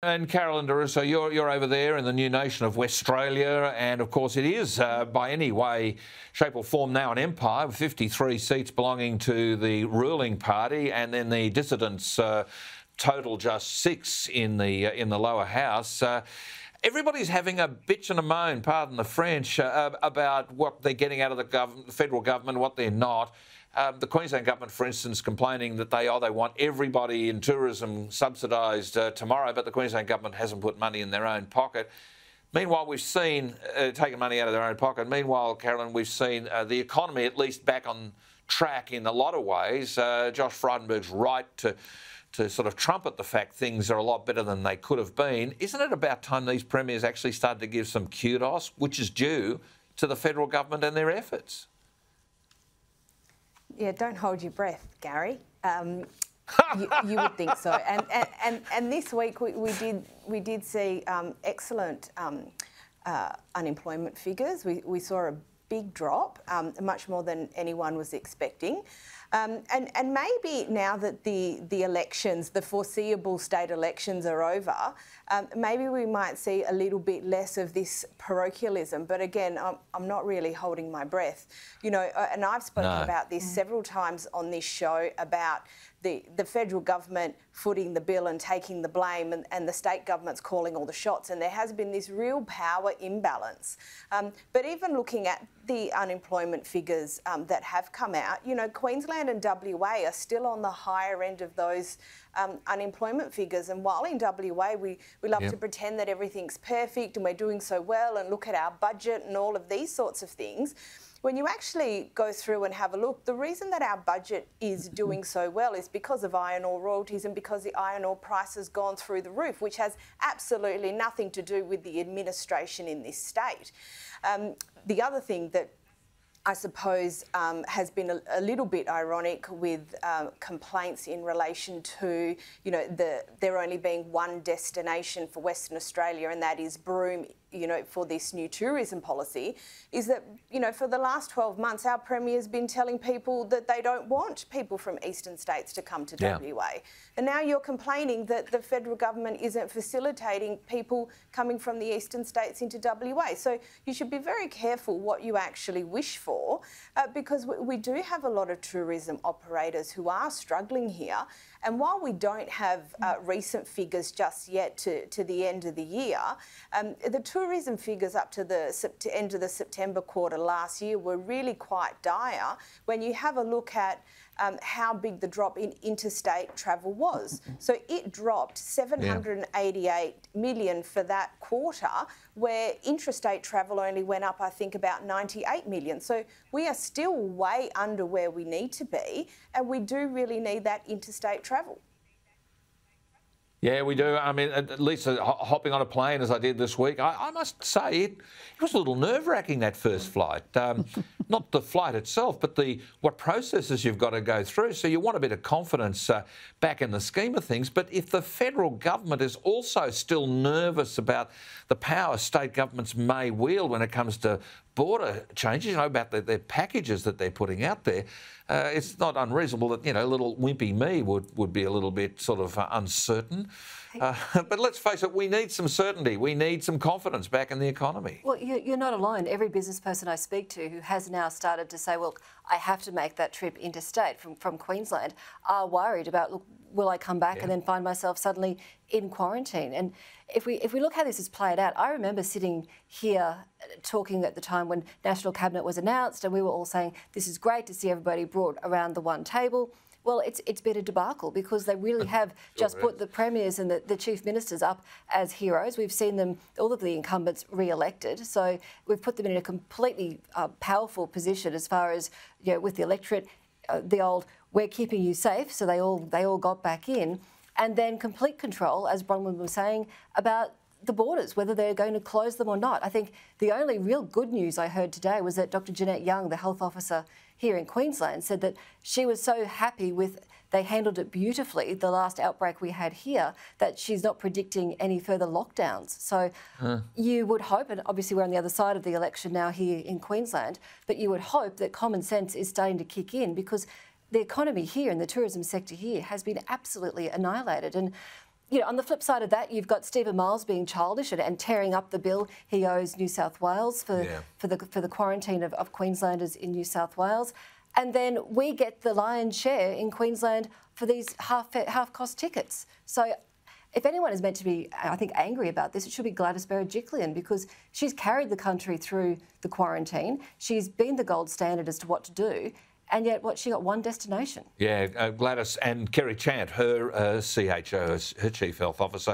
And Carolyn D'Russo, you're over there in the new nation of Westralia, and of course it is by any way, shape or form now an empire with 53 seats belonging to the ruling party, and then the dissidents total just 6 in the lower house. Everybody's having a bitch and a moan, pardon the French, about what they're getting out of the federal government, what they're not. The Queensland government, for instance, complaining that they want everybody in tourism subsidised tomorrow, but the Queensland government hasn't put money in their own pocket. Meanwhile, we've seen, taken money out of their own pocket. Meanwhile, Carolyn, we've seen the economy at least back on track in a lot of ways. Josh Frydenberg's right to sort of trumpet the fact things are a lot better than they could have been. Isn't it about time these premiers actually started to give some kudos, which is due to the federal government and their efforts? Yeah, don't hold your breath, Gary. You would think so. And this week we did see excellent unemployment figures. We saw a big drop, much more than anyone was expecting. And maybe now that the elections, the foreseeable state elections are over, maybe we might see a little bit less of this parochialism. But again, I'm not really holding my breath. You know, and I've spoken about this several times on this show about the federal government footing the bill and taking the blame, and the state government's calling all the shots, and there has been this real power imbalance. But even looking at the unemployment figures that have come out, you know, Queensland and WA are still on the higher end of those unemployment figures. And while in WA we love to pretend that everything's perfect and we're doing so well and look at our budget and all of these sorts of things, when you actually go through and have a look, the reason that our budget is doing so well is because of iron ore royalties and because the iron ore price has gone through the roof, which has absolutely nothing to do with the administration in this state. The other thing that I suppose has been a little bit ironic with complaints in relation to, you know, there only being one destination for Western Australia, and that is Broome, you know, for this new tourism policy, is that, you know, for the last 12 months, our Premier's been telling people that they don't want people from eastern states to come to WA. And now you're complaining that the federal government isn't facilitating people coming from the eastern states into WA. So you should be very careful what you actually wish for, because we do have a lot of tourism operators who are struggling here. And while we don't have recent figures just yet to the end of the year, the tourism figures up to the end of the September quarter last year were really quite dire when you have a look at how big the drop in interstate travel was. So it dropped 788 million for that quarter, where intrastate travel only went up, I think, about 98 million. So we are still way under where we need to be, and we do really need that interstate travel. Yeah, we do. I mean, Leisa, hopping on a plane as I did this week, I must say it was a little nerve-wracking, that first flight. Not the flight itself, but what processes you've got to go through. So you want a bit of confidence back in the scheme of things. But if the federal government is also still nervous about the power state governments may wield when it comes to border changes, you know, about their packages that they're putting out there, it's not unreasonable that, you know, little wimpy me would be a little bit sort of uncertain. But let's face it, we need some certainty. We need some confidence back in the economy. Well, you're not alone. Every business person I speak to who has now started to say, well, I have to make that trip interstate from Queensland, are worried about, look, will I come back and then find myself suddenly in quarantine? And if we look how this has played out, I remember sitting here talking at the time when National Cabinet was announced, and we were all saying, this is great to see everybody brought around the one table. Well, it's been a debacle because they really have just put the premiers and the chief ministers up as heroes. We've seen them, all of the incumbents, re-elected. So we've put them in a completely powerful position as far as, you know, with the electorate, the old, we're keeping you safe. So they all got back in. And then complete control, as Bronwyn was saying, about the borders, whether they're going to close them or not. I think the only real good news I heard today was that Dr. Jeannette Young, the health officer here in Queensland, said that she was so happy with, they handled it beautifully, the last outbreak we had here, that she's not predicting any further lockdowns. So you would hope, and obviously we're on the other side of the election now here in Queensland, but you would hope that common sense is starting to kick in, because the economy here and the tourism sector here has been absolutely annihilated. And you know, on the flip side of that, you've got Stephen Miles being childish and tearing up the bill he owes New South Wales for the quarantine of Queenslanders in New South Wales. And then we get the lion's share in Queensland for these half-cost tickets. So if anyone is meant to be, I think, angry about this, it should be Gladys Berejiklian, because she's carried the country through the quarantine. She's been the gold standard as to what to do. And yet, she got one destination. Yeah, Gladys and Kerry Chant, her CHO, her Chief Health Officer.